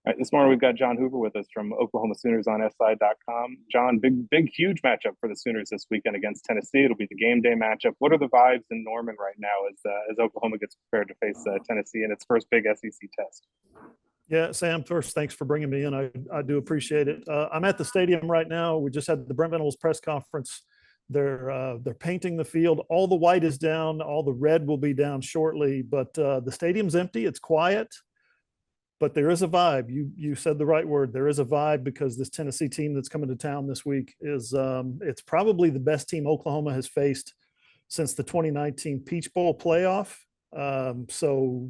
All right, this morning we've got John Hoover with us from Oklahoma Sooners on SI.com. John, big, huge matchup for the Sooners this weekend against Tennessee. It'll be the game day matchup. What are the vibes in Norman right now as Oklahoma gets prepared to face Tennessee in its first big SEC test? Yeah, Sam, first, thanks for bringing me in. I do appreciate it. I'm at the stadium right now. We just had the Brent Venables press conference. They're painting the field. All the white is down. All the red will be down shortly, but the stadium's empty. It's quiet. But there is a vibe. You said the right word. There is a vibe because this Tennessee team that's coming to town this week is it's probably the best team Oklahoma has faced since the 2019 Peach Bowl playoff. So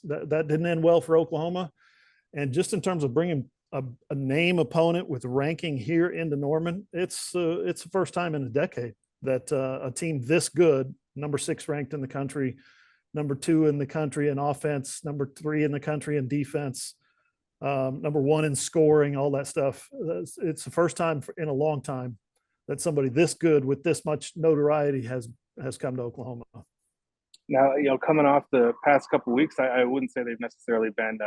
that didn't end well for Oklahoma. And just in terms of bringing a name opponent with ranking here into Norman, it's the first time in a decade that a team this good, number 6 ranked in the country, number 2 in the country in offense, number 3 in the country in defense, number 1 in scoring, all that stuff. It's the first time in a long time that somebody this good with this much notoriety has come to Oklahoma. Now, coming off the past couple of weeks, I wouldn't say they've necessarily been,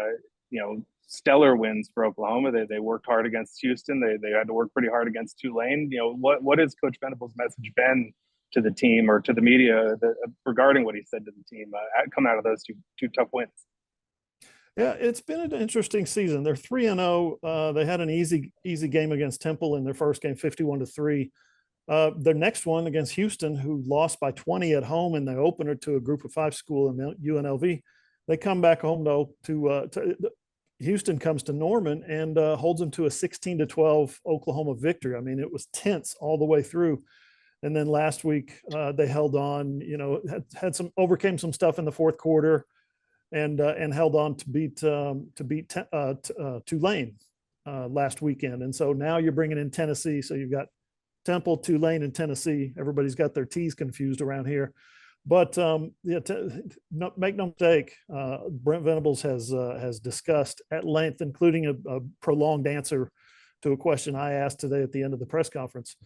stellar wins for Oklahoma. They worked hard against Houston. They had to work pretty hard against Tulane. What has Coach Venables' message been to the team or to the media regarding what he said to the team coming out of those two tough wins? Yeah, it's been an interesting season. They're 3-0. They had an easy game against Temple in their first game, 51-3. Their next one against Houston, who lost by 20 at home in the opener to a Group of 5 school in UNLV. They come back home to Houston comes to Norman and holds them to a 16-12 Oklahoma victory. I mean, it was tense all the way through. And then last week they held on, overcame some stuff in the fourth quarter and held on to beat Tulane last weekend. And so now you're bringing in Tennessee. So you've got Temple, Tulane, and Tennessee. Everybody's got their T's confused around here. But make no mistake, Brent Venables has discussed at length, including a prolonged answer to a question I asked today at the end of the press conference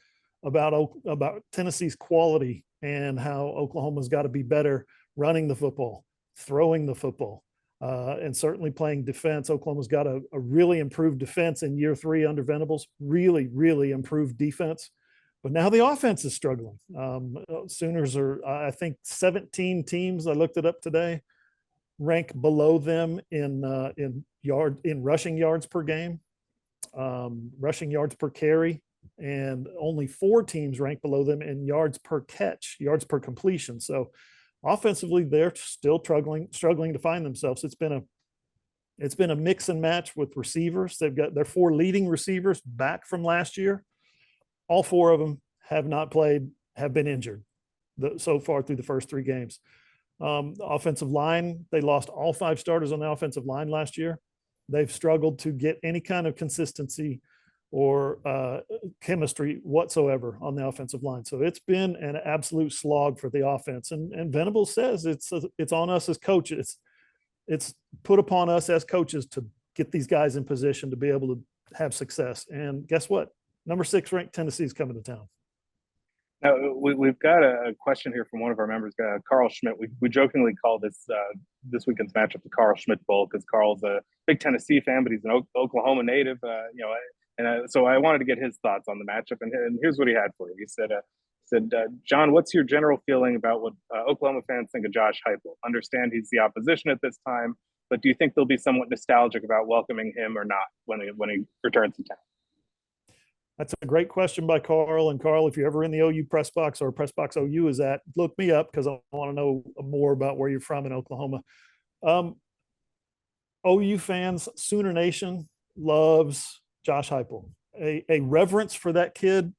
about Tennessee's quality and how Oklahoma's got to be better running the football, throwing the football, and certainly playing defense. Oklahoma's got a really improved defense in year 3 under Venables, really, really improved defense. But now the offense is struggling. Sooners are, I think, 17 teams, I looked it up today, rank below them in rushing yards per game, rushing yards per carry, and only 4 teams rank below them in yards per catch, yards per completion. So offensively, they're still struggling to find themselves. It's been a mix and match with receivers. They've got their 4 leading receivers back from last year. All 4 of them have not played, have been injured so far through the first 3 games. The offensive line, they lost all 5 starters on the offensive line last year. They've struggled to get any kind of consistency or chemistry whatsoever on the offensive line. So it's been an absolute slog for the offense. And Venables says it's on us as coaches. It's put upon us as coaches to get these guys in position to be able to have success. And guess what? Number 6 ranked Tennessee is coming to town. Now, we've got a question here from one of our members, Carl Schmidt. We jokingly call this weekend's matchup the Carl Schmidt Bowl because Carl's a big Tennessee fan, but he's an Oklahoma native, so I wanted to get his thoughts on the matchup. And here's what he had for you. He said, John, what's your general feeling about what Oklahoma fans think of Josh Heupel? Understand he's the opposition at this time, but do you think they'll be somewhat nostalgic about welcoming him or not when he returns to town? That's a great question by Carl. And Carl, if you're ever in the OU press box or press box OU is at, look me up because I want to know more about where you're from in Oklahoma. OU fans, Sooner Nation loves Josh Heupel. A reverence for that kid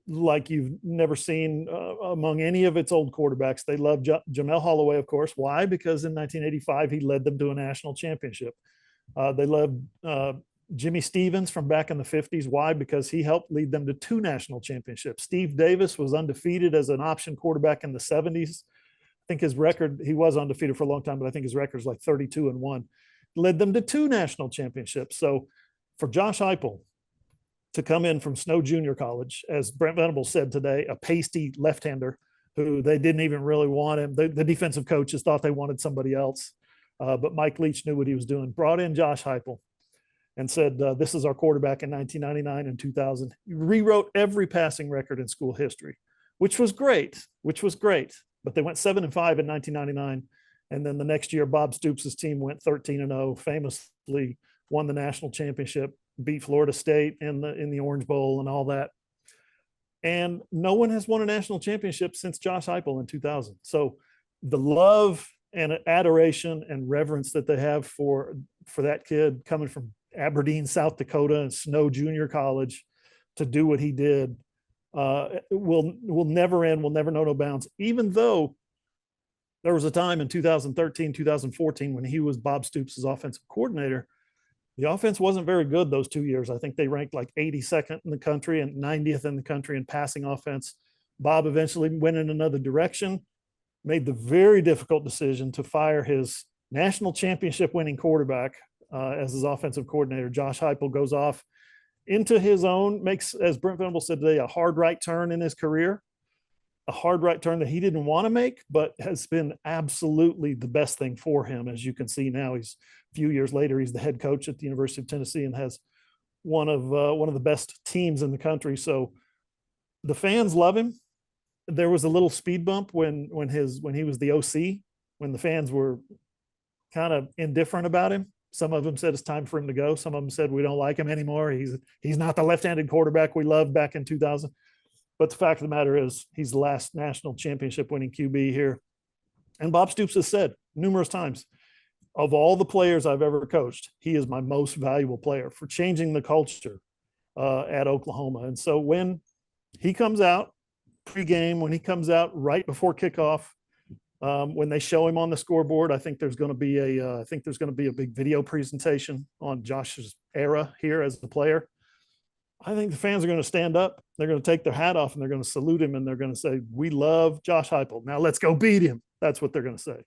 like you've never seen among any of its old quarterbacks. They love Jamel Holloway, of course. Why? Because in 1985, he led them to a national championship. They loved Jimmy Stevens from back in the 50s. Why? Because he helped lead them to 2 national championships. Steve Davis was undefeated as an option quarterback in the 70s. I think his record, he was undefeated for a long time, but I think his record is like 32-1. Led them to 2 national championships. So for Josh Heupel to come in from Snow Junior College, as Brent Venables said today, a pasty left-hander who they didn't even really want him. The defensive coaches thought they wanted somebody else. But Mike Leach knew what he was doing, brought in Josh Heupel and said, this is our quarterback in 1999 and 2000. He rewrote every passing record in school history, which was great, But they went 7-5 in 1999. And then the next year, Bob Stoops' team went 13-0, famously won the national championship, beat Florida State in the Orange Bowl and all that. And no one has won a national championship since Josh Heupel in 2000. So the love and adoration and reverence that they have for that kid coming from Aberdeen, South Dakota, and Snow Junior College to do what he did will never end, will never know no bounds, even though there was a time in 2013, 2014 when he was Bob Stoops' offensive coordinator. The offense wasn't very good those 2 years. I think they ranked like 82nd in the country and 90th in the country in passing offense. Bob eventually went in another direction, made the very difficult decision to fire his national championship winning quarterback as his offensive coordinator. Josh Heupel goes off into his own, makes, as Brent Venable said today, a hard right turn in his career, a hard right turn that he didn't want to make, but has been absolutely the best thing for him. As you can see now, he's a few years later, he's the head coach at the University of Tennessee and has one of the best teams in the country. So the fans love him. There was a little speed bump when he was the OC, when the fans were kind of indifferent about him. Some of them said it's time for him to go. Some of them said we don't like him anymore. He's not the left-handed quarterback we loved back in 2000. But the fact of the matter is he's the last national championship winning QB here. And Bob Stoops has said numerous times, of all the players I've ever coached, he is my most valuable player for changing the culture at Oklahoma. And so when he comes out pregame, when he comes out right before kickoff, when they show him on the scoreboard, I think there's going to be a big video presentation on Josh's era here as the player. I think the fans are going to stand up. They're going to take their hat off and they're going to salute him and they're going to say, "We love Josh Heupel. Now let's go beat him." That's what they're going to say.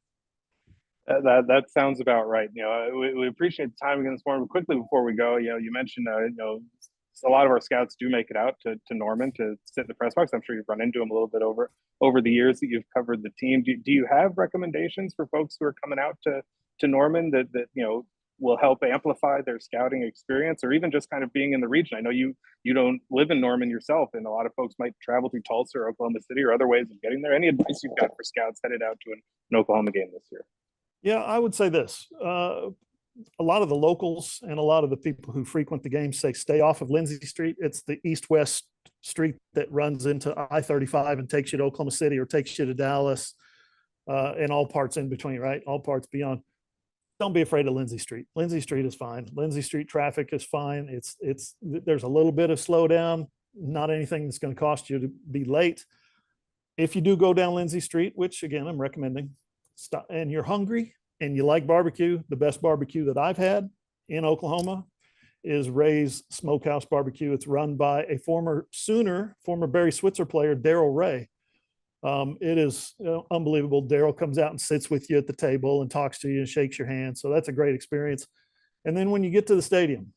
That sounds about right. We appreciate the time again this morning. But quickly before we go, you mentioned a lot of our scouts do make it out to Norman to sit in the press box. I'm sure you've run into him a little bit over the years that you've covered the team. Do you have recommendations for folks who are coming out to Norman that will help amplify their scouting experience, or even just kind of being in the region? I know you don't live in Norman yourself, and a lot of folks might travel through Tulsa or Oklahoma City or other ways of getting there. Any advice you've got for scouts headed out to an Oklahoma game this year? Yeah, I would say this. A lot of the locals and a lot of the people who frequent the game say stay off of Lindsay Street. It's the east-west street that runs into I-35 and takes you to Oklahoma City or takes you to Dallas and all parts in between, right? All parts beyond. Don't be afraid of Lindsay Street. Lindsay Street is fine. Lindsay Street traffic is fine. There's a little bit of slowdown, not anything that's going to cost you to be late. If you do go down Lindsay Street, which again, I'm recommending, stop, and you're hungry and you like barbecue, the best barbecue that I've had in Oklahoma is Ray's Smokehouse Barbecue. It's run by a former Barry Switzer player, Darrell Ray. It is unbelievable. Darrell comes out and sits with you at the table and talks to you and shakes your hand. So that's a great experience. And then when you get to the stadium,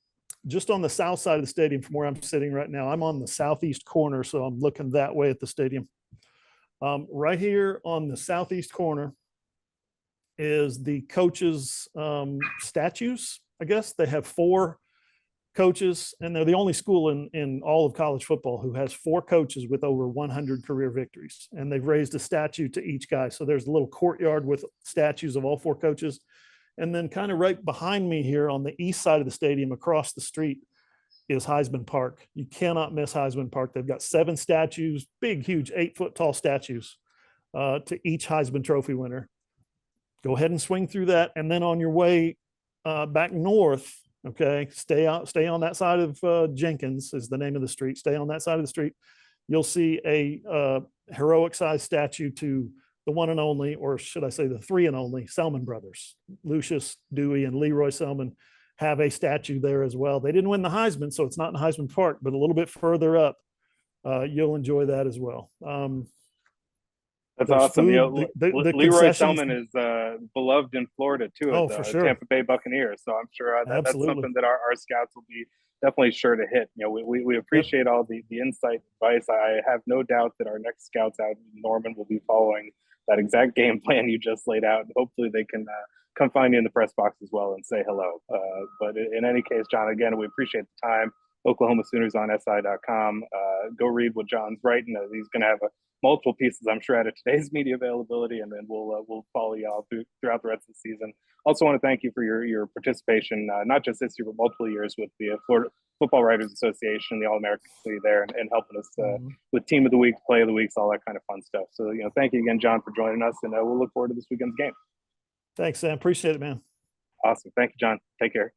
just on the south side of the stadium from where I'm sitting right now, I'm on the southeast corner. So I'm looking that way at the stadium. Right here on the southeast corner is the coaches' statues. I guess they have 4 coaches, and they're the only school in all of college football who has 4 coaches with over 100 career victories. And they've raised a statue to each guy. So there's a little courtyard with statues of all 4 coaches. And then kind of right behind me here on the east side of the stadium, across the street, is Heisman Park. You cannot miss Heisman Park. They've got 7 statues, big, huge, 8-foot tall statues to each Heisman Trophy winner. Go ahead and swing through that. And then on your way back north, okay, stay on that side of Jenkins is the name of the street. Stay on that side of the street. You'll see a heroic size statue to the one and only, or should I say the 3 and only, Selman brothers. Lucius, Dewey, and Leroy Selman have a statue there as well. They didn't win the Heisman, so it's not in Heisman Park, but a little bit further up, you'll enjoy that as well. That's awesome. Food, the Leroy Selman is beloved in Florida too, oh, as for sure. Tampa Bay Buccaneers. So I'm sure that's something that our scouts will be definitely sure to hit. We appreciate all the insight, advice. I have no doubt that our next scouts out in Norman will be following that exact game plan you just laid out, and hopefully they can come find you in the press box as well and say hello. But in any case, John, again, we appreciate the time. Oklahoma Sooners on SI.com. Go read what John's writing. He's going to have multiple pieces, I'm sure, out of today's media availability, and then we'll follow you all throughout the rest of the season. Also want to thank you for your participation, not just this year, but multiple years with the Florida Football Writers Association, the All-American Committee there, and helping us with Team of the Week, Play of the Weeks, all that kind of fun stuff. So, thank you again, John, for joining us, and we'll look forward to this weekend's game. Thanks, Sam. Appreciate it, man. Awesome. Thank you, John. Take care.